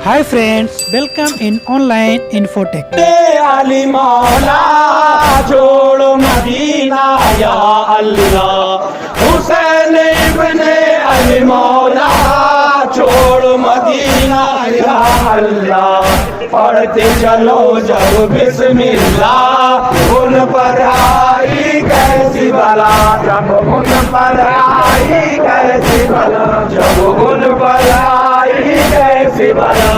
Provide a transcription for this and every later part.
Hi friends, welcome in online Infotech. Ali मौला छोड़ Medina या अल्लाह हुसैन इब्ने अली मौला छोड़ मदीना या अल्लाह पढ़ते चलो जब बिस्मिल्लाह उन पर आई कैसी बला जब उन पर आई कैसी बला जब उन पर आई कैसी बला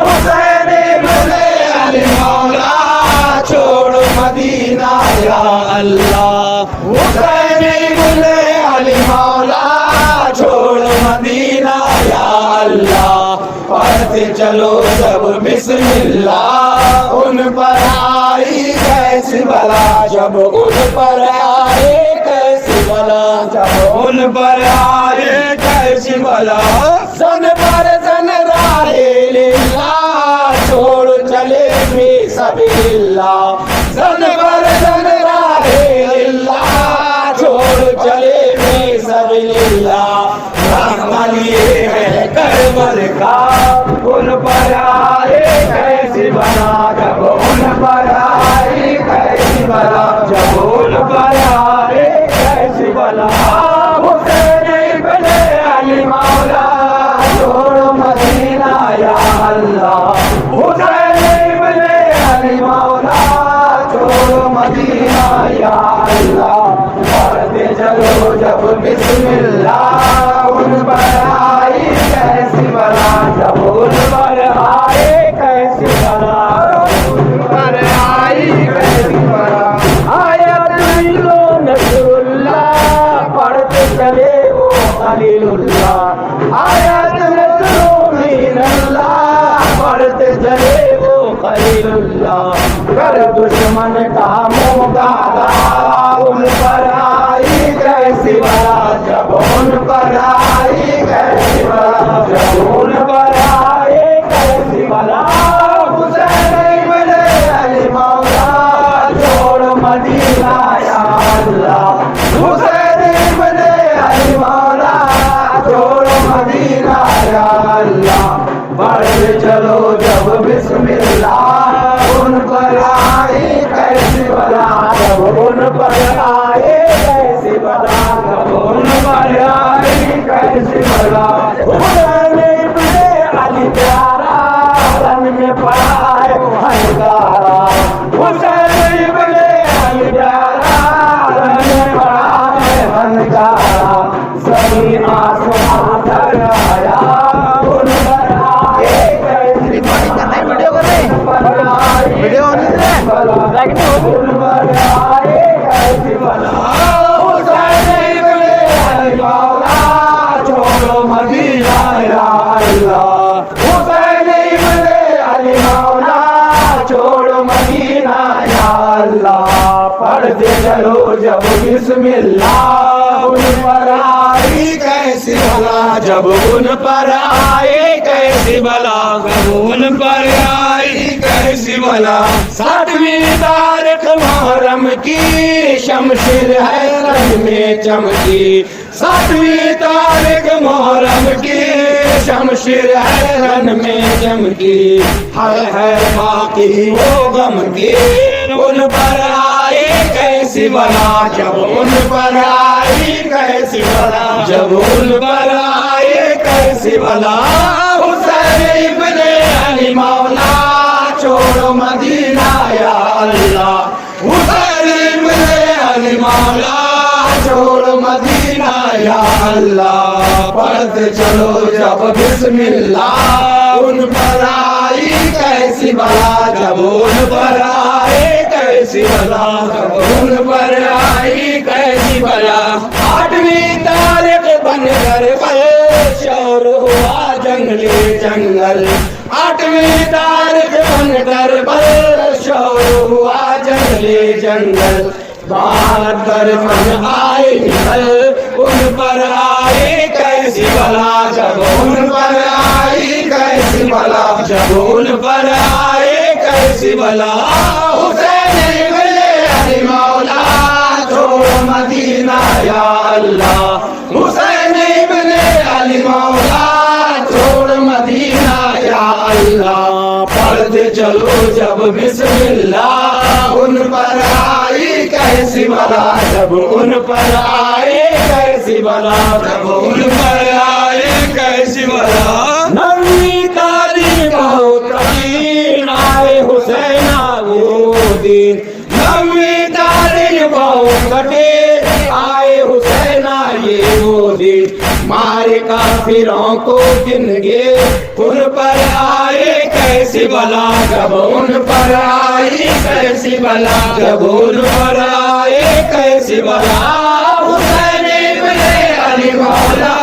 हुसैन इब्ने अली मौला छोड़ मदीना या अल्लाह हुसैन इब्ने अली मौला छोड़ मदीना या अल्लाह पढ़ते चलो जब बिस्मिल्लाह उन पर आई कैसी बला जब उन पर आए कैसी बला जब उन पर आए कैसी बला सन पर सन राहे लीला छोड़ चले भी सबील्लाह सन पर सन राहे लीला छोड़ चले भी सबील्लाह लिए है करबल का उन पर आए कैसी बला जब उन पर आए कैसी बला जब उन पर आए कैसी बला हुसैन इब्ने अली मौला छोड़ मदीना या अल्लाह हुसैन इब्ने अली मौला छोड़ मदीना या अल्लाह पढ़ते चलो जब बिस्मिल्लाह उन पर आई कैसी बला जब उन पर आए कैसी बला उन पर आई कैसी बला आयत लो नसरुल्लाह पढ़ते चले वो खलीलुल्लाह आयत लो मीनल्लाह पढ़ते चले वो खलीलुल्लाह कर दुश्मन का मुकाबला उन पर आई कैसी बला जब उन पर आई कैसी बला जब उन पर आई कैसी बला हुसैन इब्ने अली मौला छोड़ मदीना या अल्लाह हुसैन इब्ने अली मौला छोड़ मदीना या अल्लाह बढ़ते चलो जब बिस्मिल्लाह उन पर आई कैसी बला जब उन पर आए कैसी बला जब उन पर आई कैसी बला हुसैन इब्ने अली प्यारा रन में पड़ा है हंगारा हुसैन इब्ने अली प्यारा रन में पड़ा है हंगारा सभी आसमां पर आया उन पर आए कैसी बला वीडियो उन पर आए कैसी बला हुसैन इब्ने अली मौला छोड़ो मदीना या अल्लाह हुसैन इब्ने अली मौला छोड़ो मदीना या अल्लाह पढ़ते चलो जब बिस्मिल्लाह उन पर आई कैसी बला जब उन पर आए कैसी बला जब उन पर आई कैसी बला 7वीं तारीख मुहर्रम की शमशीर है रंग में चमकी 7वीं तारीख मुहर्रम की शमशीर है रन में चमकी है बाकी वो गम की उन पर आए कैसी बला जब उन पर आई कैसी बला जब उन पर आए कैसी बला हुसैन इब्ने अली मौला छोड़ो मदीना या अल्लाह हुसैन इब्ने अली मौला छोड़ो मदीना या अल्लाह पढ़ते चलो जब बिस्मिल्लाह उन पर आई कैसी बला जब उन पर आए कैसी बला जब उन पर आई कैसी बला 8वीं तारीख बनकर शोर हुआ जंगली जंगल 8वीं तारीख बनकर शोर हुआ जंगली जंगल बहादुर मन आए निकल उन पर आए कैसी बला जब उन पर आई कैसी बला जब उन पर आए कैसी बला हुसैन इब्ने अली मौला छोड़ मदीना या अल्लाह हुसैन इब्ने अली मौला छोड़ मदीना या जब बिस्मिल्लाह उन पर आई कैसी बला, जब उन पर आए कैसी बला, जब उन पर आए कैसी बला। नवी तारीख बहुत कठिन आए हुसैना वो दिन, नवी तारीख बहुत कठिन आए हुसैना ये वो दिन। मारे काफिरों को गिनगे उन पर आए कैसी बला, जब उन पर आई कैसी बला, जब उन पर आए कैसी बला। हुसैन इब्ने अली मौला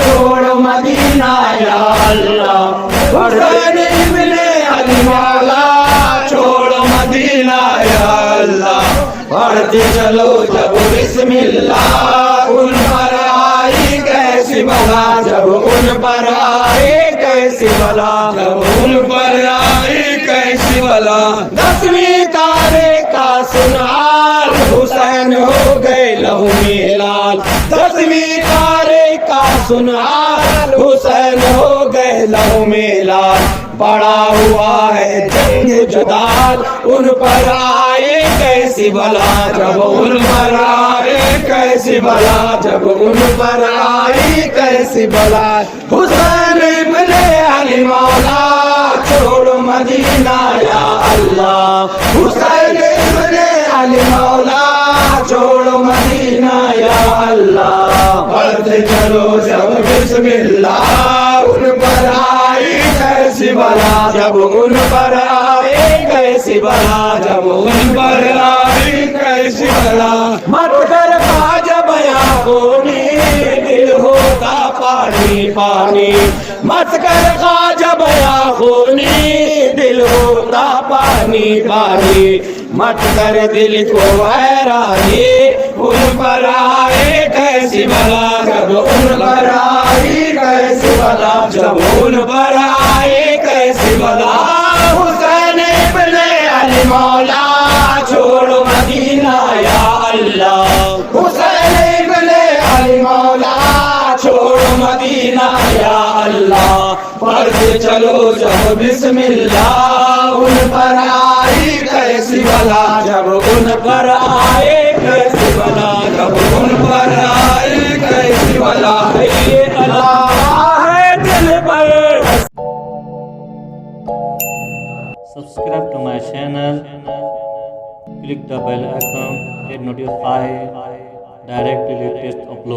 छोड़ मदीना या अल्लाह, हुसैन इब्ने अली मौला छोड़ मदीना या अल्लाह। पढ़ते चलो जब बिस्मिल्लाह उन पर आई कैसी बला, जब उन पर आए कैसी बला, जब उन पर आए कैसी बला। 10वीं तारीख का सुनार हुसैन हो गए लहू में लाल, 10वीं तारीख का सुनार हुसैन हो गए लहू में लाल। पड़ा हुआ है जंग जुदाल उन पर आए कैसी बला, जब उन पर आए कैसी बला, जब उन पर आई कैसी बला। हुसैन इब्ने अली मौला छोड़ मदीना या अल्लाह, हुसैन इब्ने अली मौला छोड़ मदीना या अल्लाह। पढ़ते चलो जब बिस्मिल्लाह उन पर आई कैसी बला, जब उन पर आए कैसी बला, जब उन पर आई कैसी बला। मत कर बाज बया कोनी दिल होता पानी पानी, मत कर बाज बया कोनी दिल होता पानी पानी। मत कर दिल को हैरानी उन पर आए कैसी बला, जब उन पर आई कैसी बला, जब उन पर आए कैसी बला। हुसैन इब्ने अली मौला छोड़ मदीना या अल्लाह, हुसैन इब्ने अली मौला छोड़ मदीना या अल्लाह। पढ़ते चलो जब बिस्मिल्लाह उन पर आई कैसी बला, जब उन पर आए कैसी बला, जब उन पर आए कैसी बला। ये अल्लाह है दिल पर। Subscribe to my channel, click the bell icon, get notified directly latest upload.